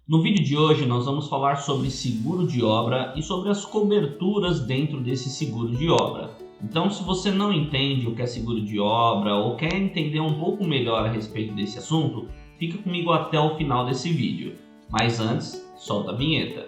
No vídeo de hoje nós vamos falar sobre seguro de obra e sobre as coberturas dentro desse seguro de obra. Então, se você não entende o que é seguro de obra ou quer entender um pouco melhor a respeito desse assunto, fica comigo até o final desse vídeo. Mas antes, solta a vinheta.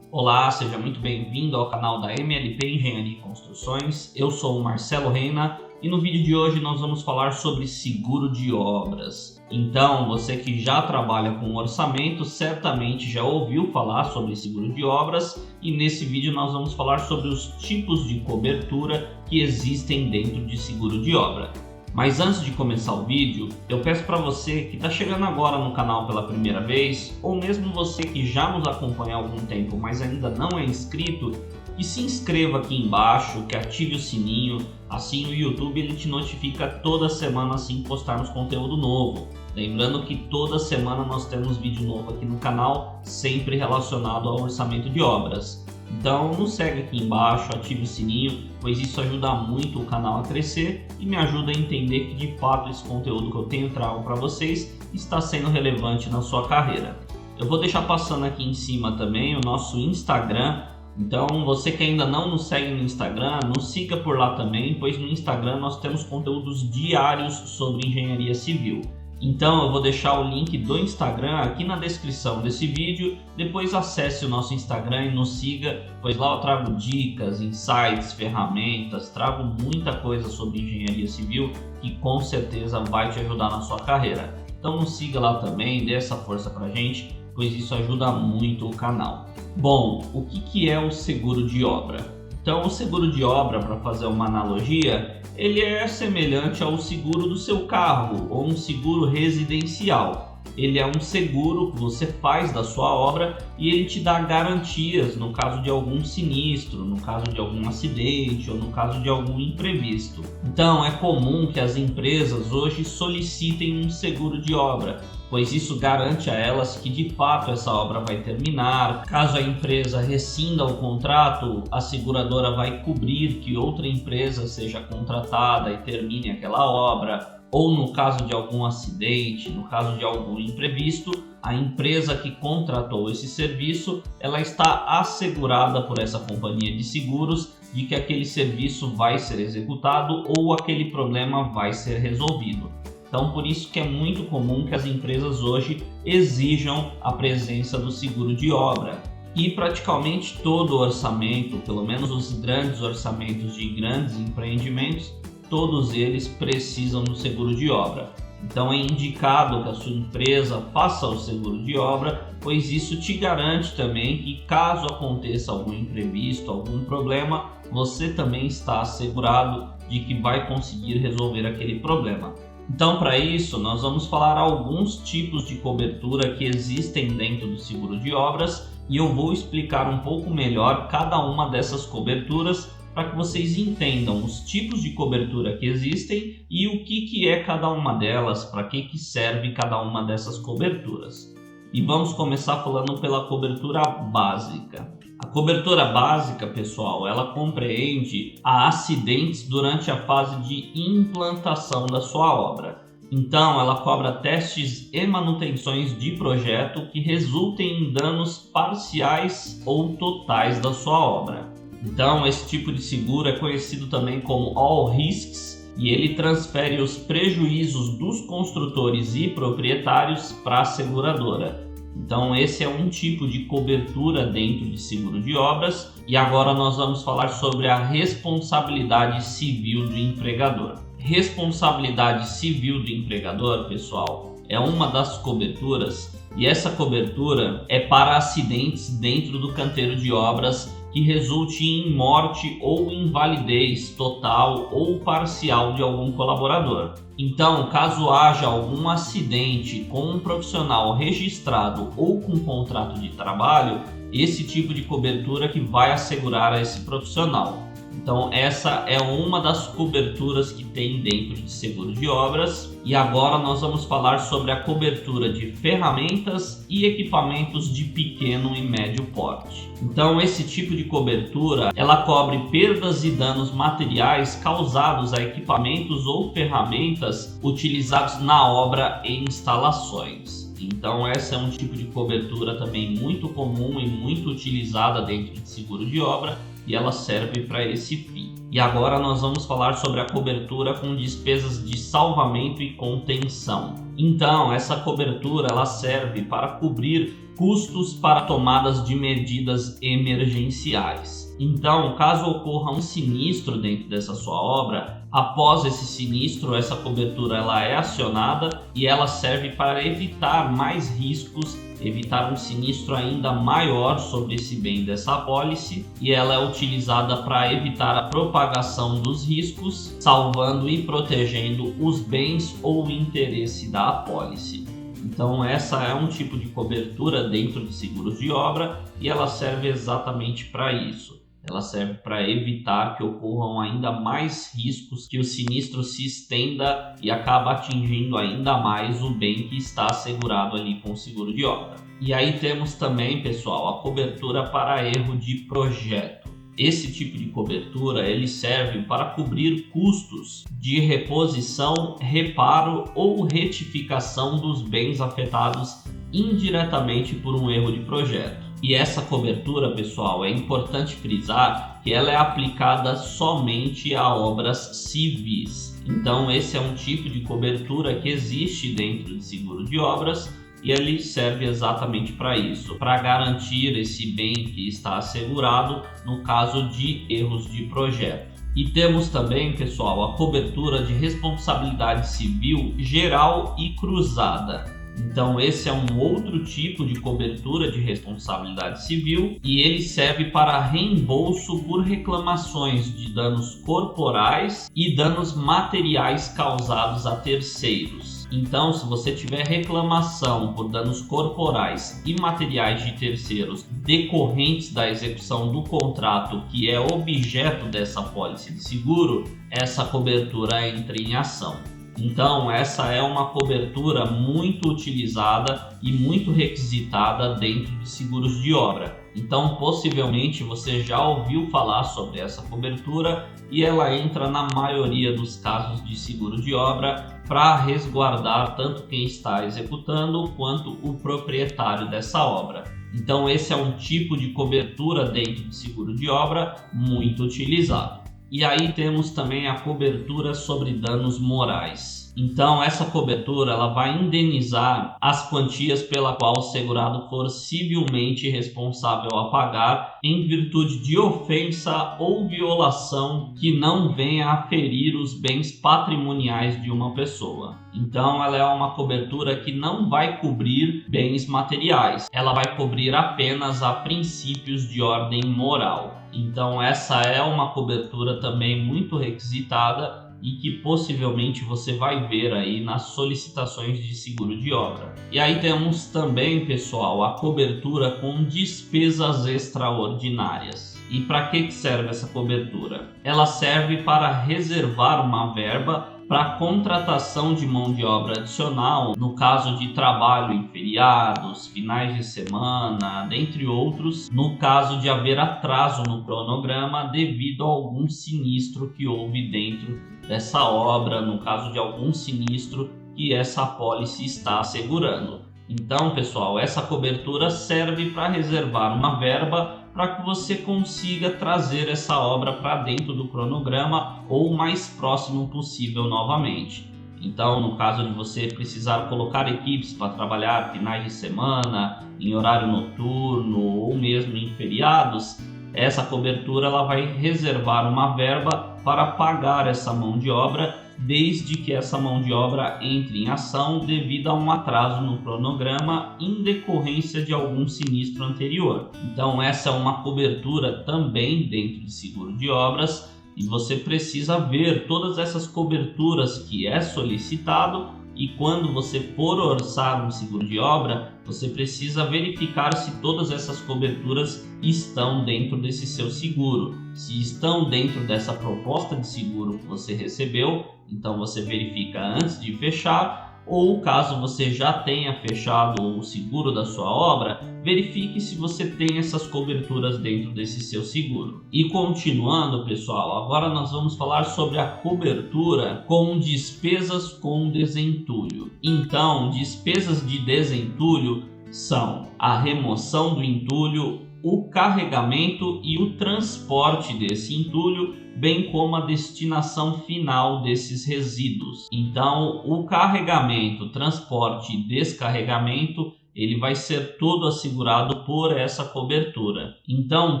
Olá, seja muito bem-vindo ao canal da MLP Engenharia e Construções. Eu sou o Marcelo Reina e no vídeo de hoje nós vamos falar sobre seguro de obras. Então, você que já trabalha com orçamento certamente já ouviu falar sobre seguro de obras e nesse vídeo nós vamos falar sobre os tipos de cobertura que existem dentro de seguro de obra. Mas antes de começar o vídeo, eu peço para você que está chegando agora no canal pela primeira vez, ou mesmo você que já nos acompanha há algum tempo, mas ainda não é inscrito, que se inscreva aqui embaixo, que ative o sininho, assim o YouTube ele te notifica toda semana assim que postarmos conteúdo novo. Lembrando que toda semana nós temos vídeo novo aqui no canal, sempre relacionado ao orçamento de obras. Então nos segue aqui embaixo, ative o sininho, pois isso ajuda muito o canal a crescer e me ajuda a entender que de fato esse conteúdo que eu tenho trago para vocês está sendo relevante na sua carreira. Eu vou deixar passando aqui em cima também o nosso Instagram, então você que ainda não nos segue no Instagram, nos siga por lá também, pois no Instagram nós temos conteúdos diários sobre engenharia civil. Então eu vou deixar o link do Instagram aqui na descrição desse vídeo, depois acesse o nosso Instagram e nos siga, pois lá eu trago dicas, insights, ferramentas, trago muita coisa sobre engenharia civil que com certeza vai te ajudar na sua carreira. Então nos siga lá também, dê essa força pra gente, pois isso ajuda muito o canal. Bom, o que é o seguro de obra? Então o seguro de obra, para fazer uma analogia, ele é semelhante ao seguro do seu carro ou um seguro residencial. Ele é um seguro que você faz da sua obra e ele te dá garantias no caso de algum sinistro, no caso de algum acidente ou no caso de algum imprevisto. Então é comum que as empresas hoje solicitem um seguro de obra, pois isso garante a elas que de fato essa obra vai terminar. Caso a empresa rescinda o contrato, a seguradora vai cobrir que outra empresa seja contratada e termine aquela obra. Ou no caso de algum acidente, no caso de algum imprevisto, a empresa que contratou esse serviço, ela está assegurada por essa companhia de seguros de que aquele serviço vai ser executado ou aquele problema vai ser resolvido. Então, por isso que é muito comum que as empresas hoje exijam a presença do seguro de obra. E praticamente todo orçamento, pelo menos os grandes orçamentos de grandes empreendimentos, todos eles precisam do seguro de obra. Então é indicado que a sua empresa faça o seguro de obra, pois isso te garante também que caso aconteça algum imprevisto, algum problema, você também está assegurado de que vai conseguir resolver aquele problema. Então, para isso, nós vamos falar alguns tipos de cobertura que existem dentro do seguro de obras e eu vou explicar um pouco melhor cada uma dessas coberturas para que vocês entendam os tipos de cobertura que existem e o que é cada uma delas, para que serve cada uma dessas coberturas. E vamos começar falando pela cobertura básica. A cobertura básica, pessoal, ela compreende a acidentes durante a fase de implantação da sua obra. Então, ela cobra testes e manutenções de projeto que resultem em danos parciais ou totais da sua obra. Então, esse tipo de seguro é conhecido também como All Risks e ele transfere os prejuízos dos construtores e proprietários para a seguradora. Então, esse é um tipo de cobertura dentro de seguro de obras e agora nós vamos falar sobre a responsabilidade civil do empregador. Responsabilidade civil do empregador, pessoal, é uma das coberturas e essa cobertura é para acidentes dentro do canteiro de obras que resulte em morte ou invalidez total ou parcial de algum colaborador. Então, caso haja algum acidente com um profissional registrado ou com contrato de trabalho, esse tipo de cobertura que vai assegurar a esse profissional. Então essa é uma das coberturas que tem dentro de seguro de obras. E agora nós vamos falar sobre a cobertura de ferramentas e equipamentos de pequeno e médio porte. Então esse tipo de cobertura, ela cobre perdas e danos materiais causados a equipamentos ou ferramentas utilizados na obra e instalações. Então essa é um tipo de cobertura também muito comum e muito utilizada dentro de seguro de obra, e ela serve para esse fim. E agora nós vamos falar sobre a cobertura com despesas de salvamento e contenção. Então essa cobertura ela serve para cobrir custos para tomadas de medidas emergenciais. Então, caso ocorra um sinistro dentro dessa sua obra, após esse sinistro, essa cobertura ela é acionada e ela serve para evitar mais riscos, evitar um sinistro ainda maior sobre esse bem dessa apólice, e ela é utilizada para evitar a propagação dos riscos, salvando e protegendo os bens ou interesse da apólice. Então essa é um tipo de cobertura dentro de seguros de obra e ela serve exatamente para isso. Ela serve para evitar que ocorram ainda mais riscos, que o sinistro se estenda e acaba atingindo ainda mais o bem que está assegurado ali com o seguro de obra. E aí temos também, pessoal, a cobertura para erro de projeto. Esse tipo de cobertura ele serve para cobrir custos de reposição, reparo ou retificação dos bens afetados indiretamente por um erro de projeto. E essa cobertura, pessoal, é importante frisar que ela é aplicada somente a obras civis. Então esse é um tipo de cobertura que existe dentro de seguro de obras e ele serve exatamente para isso, para garantir esse bem que está assegurado no caso de erros de projeto. E temos também, pessoal, a cobertura de responsabilidade civil geral e cruzada. Então esse é um outro tipo de cobertura de responsabilidade civil e ele serve para reembolso por reclamações de danos corporais e danos materiais causados a terceiros. Então, se você tiver reclamação por danos corporais e materiais de terceiros decorrentes da execução do contrato que é objeto dessa apólice de seguro, essa cobertura entra em ação. Então essa é uma cobertura muito utilizada e muito requisitada dentro de seguros de obra. Então possivelmente você já ouviu falar sobre essa cobertura e ela entra na maioria dos casos de seguro de obra para resguardar tanto quem está executando quanto o proprietário dessa obra. Então esse é um tipo de cobertura dentro de seguro de obra muito utilizado. E aí temos também a cobertura sobre danos morais. Então essa cobertura ela vai indenizar as quantias pela qual o segurado for civilmente responsável a pagar em virtude de ofensa ou violação que não venha a ferir os bens patrimoniais de uma pessoa. Então ela é uma cobertura que não vai cobrir bens materiais, ela vai cobrir apenas a princípios de ordem moral. Então essa é uma cobertura também muito requisitada e que possivelmente você vai ver aí nas solicitações de seguro de obra. E aí temos também, pessoal, a cobertura com despesas extraordinárias. E para que serve essa cobertura? Ela serve para reservar uma verba para contratação de mão de obra adicional no caso de trabalho em feriados, finais de semana, dentre outros, no caso de haver atraso no cronograma devido a algum sinistro que houve dentro dessa obra, no caso de algum sinistro que essa apólice está assegurando. Então, pessoal, essa cobertura serve para reservar uma verba para que você consiga trazer essa obra para dentro do cronograma ou o mais próximo possível novamente. Então, no caso de você precisar colocar equipes para trabalhar finais de semana, em horário noturno ou mesmo em feriados, essa cobertura ela vai reservar uma verba para pagar essa mão de obra desde que essa mão de obra entre em ação devido a um atraso no cronograma em decorrência de algum sinistro anterior. Então essa é uma cobertura também dentro de seguro de obras e você precisa ver todas essas coberturas que é solicitado e quando você for orçar um seguro de obra, você precisa verificar se todas essas coberturas estão dentro desse seu seguro. Se estão dentro dessa proposta de seguro que você recebeu, então você verifica antes de fechar. Ou caso você já tenha fechado o seguro da sua obra, verifique se você tem essas coberturas dentro desse seu seguro. E continuando, pessoal, agora nós vamos falar sobre a cobertura com despesas com desentulho. Então, despesas de desentulho são a remoção do entulho, o carregamento e o transporte desse entulho, bem como a destinação final desses resíduos. Então, o carregamento, transporte e descarregamento, ele vai ser todo assegurado por essa cobertura. Então,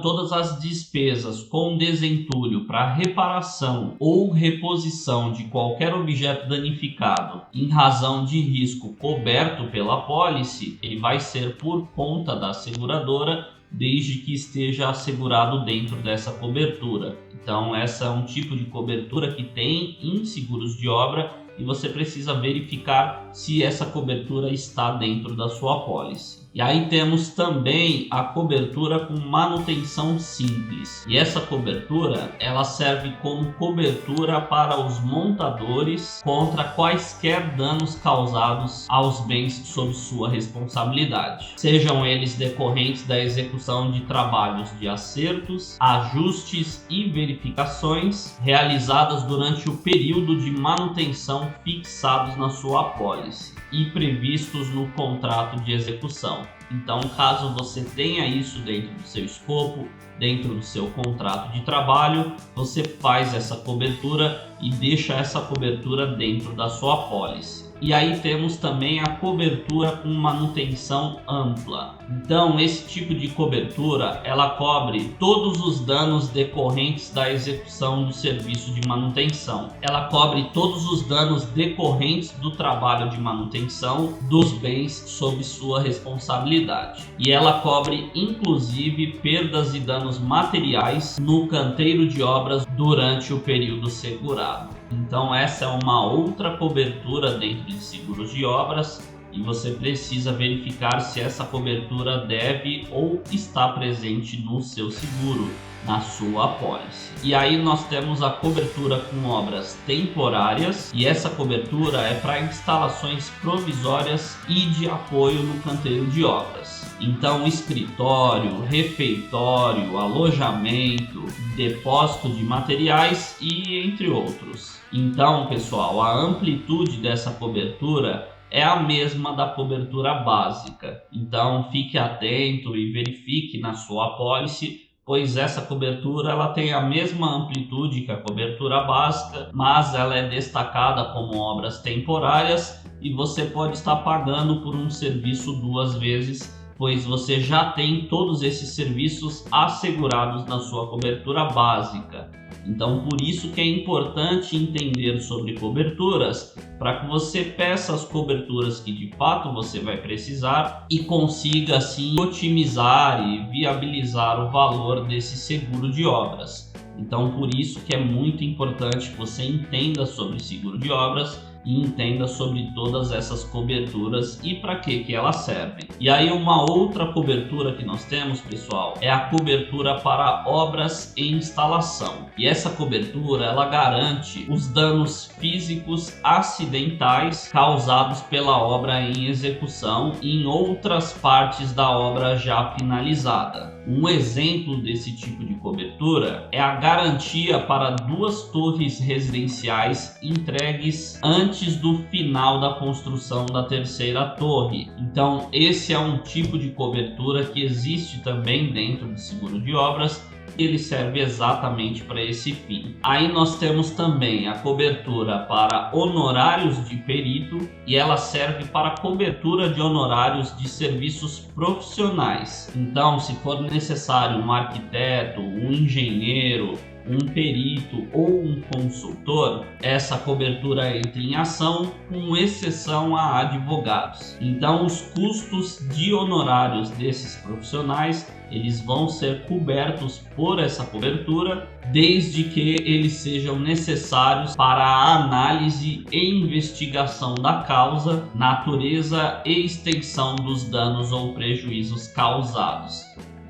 todas as despesas com desentulho para reparação ou reposição de qualquer objeto danificado em razão de risco coberto pela apólice, ele vai ser por conta da seguradora, desde que esteja assegurado dentro dessa cobertura. Então, essa é um tipo de cobertura que tem em seguros de obra e você precisa verificar se essa cobertura está dentro da sua apólice. E aí temos também a cobertura com manutenção simples. E essa cobertura, ela serve como cobertura para os montadores contra quaisquer danos causados aos bens sob sua responsabilidade. Sejam eles decorrentes da execução de trabalhos de acertos, ajustes e verificações realizadas durante o período de manutenção fixados na sua apólice e previstos no contrato de execução. Então, caso você tenha isso dentro do seu escopo, dentro do seu contrato de trabalho, você faz essa cobertura e deixa essa cobertura dentro da sua apólice. E aí temos também a cobertura com manutenção ampla. Então, esse tipo de cobertura, ela cobre todos os danos decorrentes da execução do serviço de manutenção. Ela cobre todos os danos decorrentes do trabalho de manutenção dos bens sob sua responsabilidade. E ela cobre, inclusive, perdas e danos materiais no canteiro de obras durante o período segurado. Então, essa é uma outra cobertura dentro de seguros de obras e você precisa verificar se essa cobertura deve ou está presente no seu seguro, na sua apólice. E aí nós temos a cobertura com obras temporárias, e essa cobertura é para instalações provisórias e de apoio no canteiro de obras. Então, escritório, refeitório, alojamento, depósito de materiais e entre outros. Então, pessoal, a amplitude dessa cobertura é a mesma da cobertura básica. Então, fique atento e verifique na sua apólice, pois essa cobertura ela tem a mesma amplitude que a cobertura básica, mas ela é destacada como obras temporárias e você pode estar pagando por um serviço duas vezes, pois você já tem todos esses serviços assegurados na sua cobertura básica. Então, por isso que é importante entender sobre coberturas, para que você peça as coberturas que de fato você vai precisar e consiga assim otimizar e viabilizar o valor desse seguro de obras. Então, por isso que é muito importante que você entenda sobre seguro de obras e entenda sobre todas essas coberturas e para que elas servem. E aí uma outra cobertura que nós temos, pessoal, é a cobertura para obras e instalação. E essa cobertura, ela garante os danos físicos acidentais causados pela obra em execução e em outras partes da obra já finalizada. Um exemplo desse tipo de cobertura é a garantia para 2 torres residenciais entregues antes do final da construção da 3ª torre. Então, esse é um tipo de cobertura que existe também dentro do seguro de obras. Ele serve exatamente para esse fim. Aí nós temos também a cobertura para honorários de perito e ela serve para cobertura de honorários de serviços profissionais. Então, se for necessário um arquiteto, um engenheiro, um perito ou um consultor, essa cobertura entra em ação, com exceção a advogados. Então, os custos de honorários desses profissionais, eles vão ser cobertos por essa cobertura, desde que eles sejam necessários para a análise e investigação da causa, natureza e extensão dos danos ou prejuízos causados.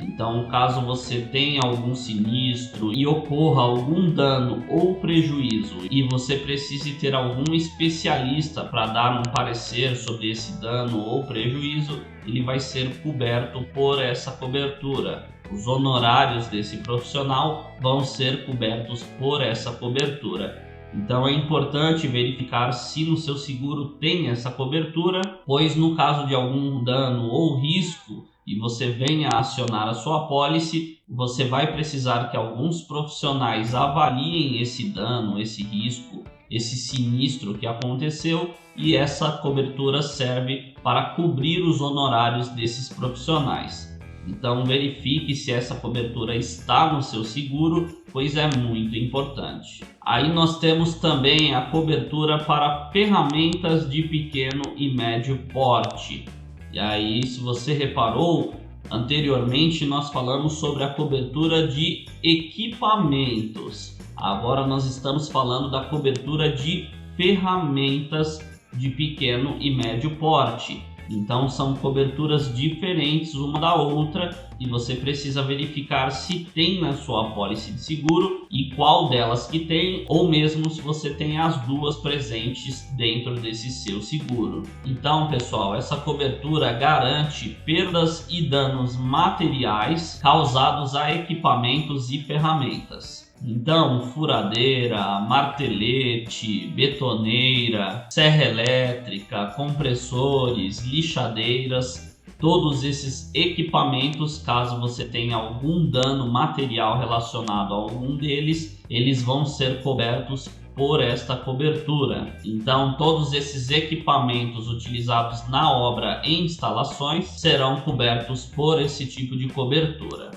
Então, caso você tenha algum sinistro e ocorra algum dano ou prejuízo e você precise ter algum especialista para dar um parecer sobre esse dano ou prejuízo, ele vai ser coberto por essa cobertura. Os honorários desse profissional vão ser cobertos por essa cobertura. Então é importante verificar se no seu seguro tem essa cobertura, pois no caso de algum dano ou risco e você venha a acionar a sua apólice, você vai precisar que alguns profissionais avaliem esse dano, esse risco, esse sinistro que aconteceu, e essa cobertura serve para cobrir os honorários desses profissionais. Então verifique se essa cobertura está no seu seguro, pois é muito importante. Aí nós temos também a cobertura para ferramentas de pequeno e médio porte. E aí, se você reparou, anteriormente nós falamos sobre a cobertura de equipamentos. Agora nós estamos falando da cobertura de ferramentas de pequeno e médio porte. Então são coberturas diferentes uma da outra e você precisa verificar se tem na sua apólice de seguro e qual delas que tem, ou mesmo se você tem as duas presentes dentro desse seu seguro. Então, pessoal, essa cobertura garante perdas e danos materiais causados a equipamentos e ferramentas. Então, furadeira, martelete, betoneira, serra elétrica, compressores, lixadeiras, todos esses equipamentos, caso você tenha algum dano material relacionado a algum deles, eles vão ser cobertos por esta cobertura. Então, todos esses equipamentos utilizados na obra e instalações serão cobertos por esse tipo de cobertura.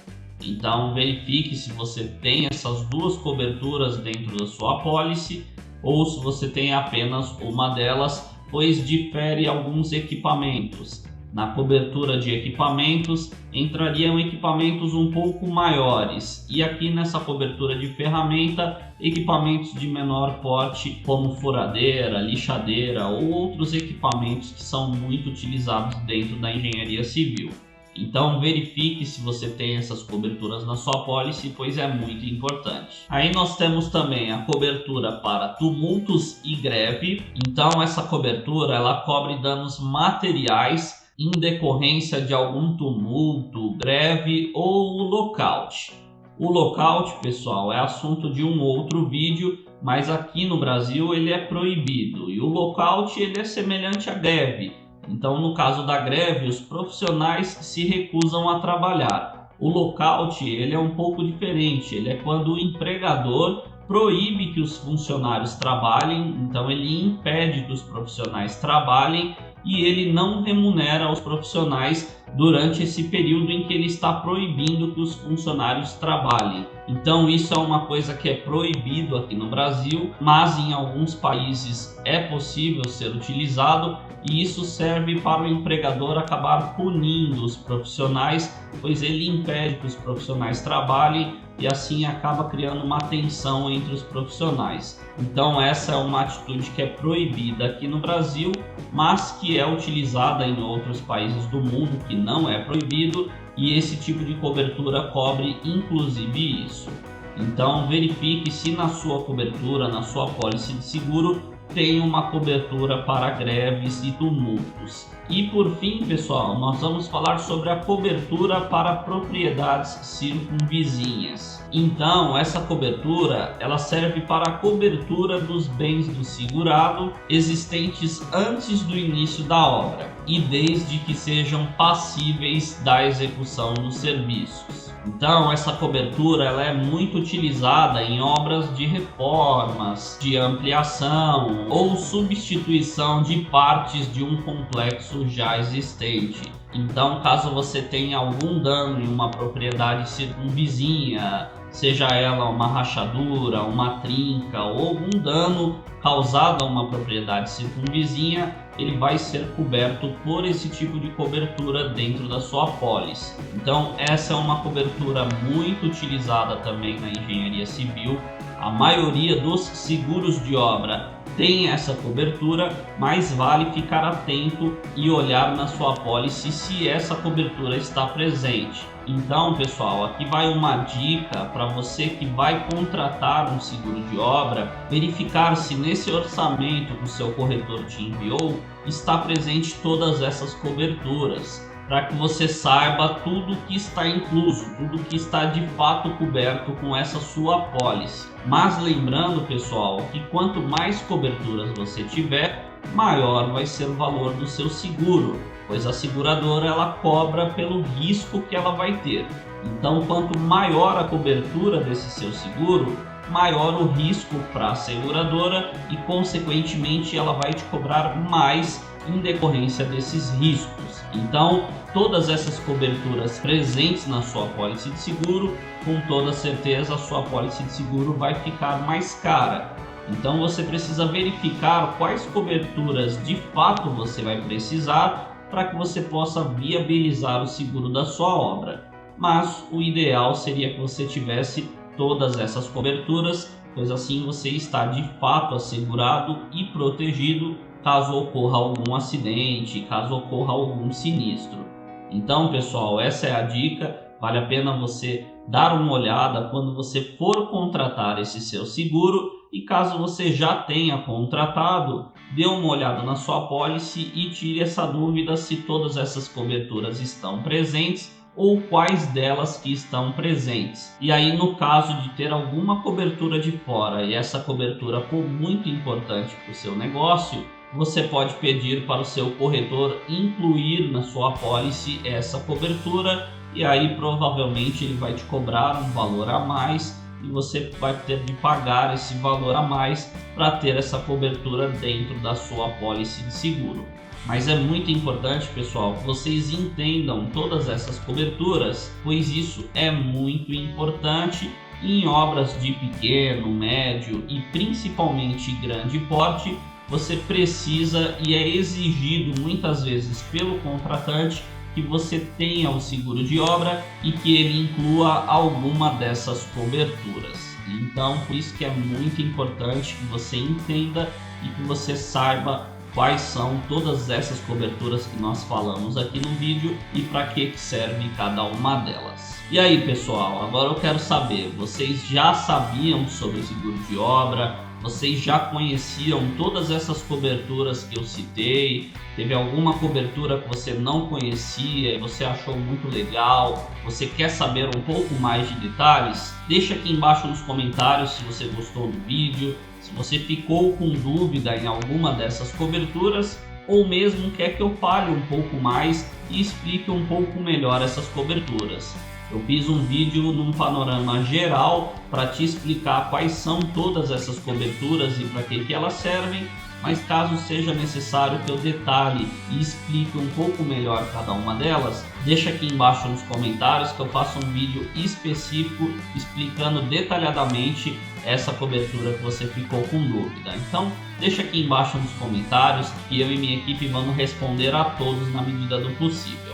Então verifique se você tem essas duas coberturas dentro da sua apólice ou se você tem apenas uma delas, pois difere alguns equipamentos. Na cobertura de equipamentos entrariam equipamentos um pouco maiores, e aqui nessa cobertura de ferramenta, equipamentos de menor porte como furadeira, lixadeira ou outros equipamentos que são muito utilizados dentro da engenharia civil. Então verifique se você tem essas coberturas na sua apólice, pois é muito importante. Aí nós temos também a cobertura para tumultos e greve. Então essa cobertura ela cobre danos materiais em decorrência de algum tumulto, greve ou lockout. O lockout, pessoal, é assunto de um outro vídeo, mas aqui no Brasil ele é proibido. E o lockout ele é semelhante à greve. Então, no caso da greve, os profissionais se recusam a trabalhar. O lockout ele é um pouco diferente, ele é quando o empregador proíbe que os funcionários trabalhem, então ele impede que os profissionais trabalhem e ele não remunera os profissionais durante esse período em que ele está proibindo que os funcionários trabalhem. Então isso é uma coisa que é proibido aqui no Brasil, mas em alguns países é possível ser utilizado, e isso serve para o empregador acabar punindo os profissionais, pois ele impede que os profissionais trabalhem e assim acaba criando uma tensão entre os profissionais. Então essa é uma atitude que é proibida aqui no Brasil, mas que é utilizada em outros países do mundo que não é proibido, e esse tipo de cobertura cobre inclusive isso. Então verifique se na sua cobertura, na sua apólice de seguro, tem uma cobertura para greves e tumultos. E por fim, pessoal, nós vamos falar sobre a cobertura para propriedades circunvizinhas. Então, essa cobertura ela serve para a cobertura dos bens do segurado existentes antes do início da obra e desde que sejam passíveis da execução dos serviços. Então, essa cobertura ela é muito utilizada em obras de reformas, de ampliação ou substituição de partes de um complexo já existente. Então, caso você tenha algum dano em uma propriedade circunvizinha, seja ela uma rachadura, uma trinca ou algum dano causado a uma propriedade circunvizinha, ele vai ser coberto por esse tipo de cobertura dentro da sua apólice. Então essa é uma cobertura muito utilizada também na engenharia civil. A maioria dos seguros de obra tem essa cobertura, mas vale ficar atento e olhar na sua apólice se essa cobertura está presente. Então, pessoal, aqui vai uma dica para você que vai contratar um seguro de obra: verificar se nesse orçamento que o seu corretor te enviou está presente todas essas coberturas, para que você saiba tudo que está incluso, tudo que está de fato coberto com essa sua apólice. Mas lembrando, pessoal, que quanto mais coberturas você tiver, maior vai ser o valor do seu seguro, pois a seguradora ela cobra pelo risco que ela vai ter. Então, quanto maior a cobertura desse seu seguro, maior o risco para a seguradora e, consequentemente, ela vai te cobrar mais em decorrência desses riscos. Então, todas essas coberturas presentes na sua apólice de seguro, com toda certeza a sua apólice de seguro vai ficar mais cara. Então você precisa verificar quais coberturas de fato você vai precisar para que você possa viabilizar o seguro da sua obra. Mas o ideal seria que você tivesse todas essas coberturas, pois assim você está de fato assegurado e protegido caso ocorra algum acidente, caso ocorra algum sinistro. Então, pessoal, essa é a dica. Vale a pena você dar uma olhada quando você for contratar esse seu seguro, e caso você já tenha contratado, dê uma olhada na sua apólice e tire essa dúvida se todas essas coberturas estão presentes ou quais delas que estão presentes. E aí, no caso de ter alguma cobertura de fora e essa cobertura for muito importante para o seu negócio, você pode pedir para o seu corretor incluir na sua apólice essa cobertura, e aí provavelmente ele vai te cobrar um valor a mais e você vai ter de pagar esse valor a mais para ter essa cobertura dentro da sua apólice de seguro. Mas é muito importante, pessoal, que vocês entendam todas essas coberturas, pois isso é muito importante em obras de pequeno, médio e principalmente grande porte. Você precisa e é exigido muitas vezes pelo contratante que você tenha o seguro de obra e que ele inclua alguma dessas coberturas. Então, por isso que é muito importante que você entenda e que você saiba quais são todas essas coberturas que nós falamos aqui no vídeo e para que serve cada uma delas. E aí, pessoal, agora eu quero saber, vocês já sabiam sobre o seguro de obra? Vocês já conheciam todas essas coberturas que eu citei? Teve alguma cobertura que você não conhecia e você achou muito legal? Você quer saber um pouco mais de detalhes? Deixa aqui embaixo nos comentários se você gostou do vídeo, se você ficou com dúvida em alguma dessas coberturas, ou mesmo quer que eu fale um pouco mais e explique um pouco melhor essas coberturas. Eu fiz um vídeo num panorama geral para te explicar quais são todas essas coberturas e para que elas servem, mas caso seja necessário que eu detalhe e explique um pouco melhor cada uma delas, deixa aqui embaixo nos comentários que eu faço um vídeo específico explicando detalhadamente essa cobertura que você ficou com dúvida. Então deixa aqui embaixo nos comentários que eu e minha equipe vamos responder a todos na medida do possível.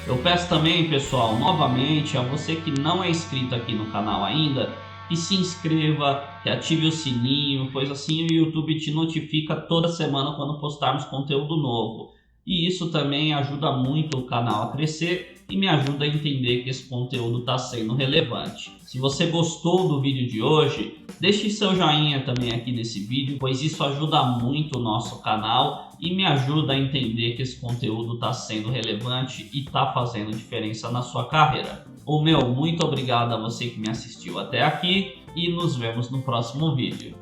Eu peço também, pessoal, novamente, a você que não é inscrito aqui no canal ainda, que se inscreva, que ative o sininho, pois assim o YouTube te notifica toda semana quando postarmos conteúdo novo. E isso também ajuda muito o canal a crescer e me ajuda a entender que esse conteúdo está sendo relevante. Se você gostou do vídeo de hoje, deixe seu joinha também aqui nesse vídeo, pois isso ajuda muito o nosso canal e me ajuda a entender que esse conteúdo está sendo relevante e está fazendo diferença na sua carreira. Muito obrigado a você que me assistiu até aqui e nos vemos no próximo vídeo.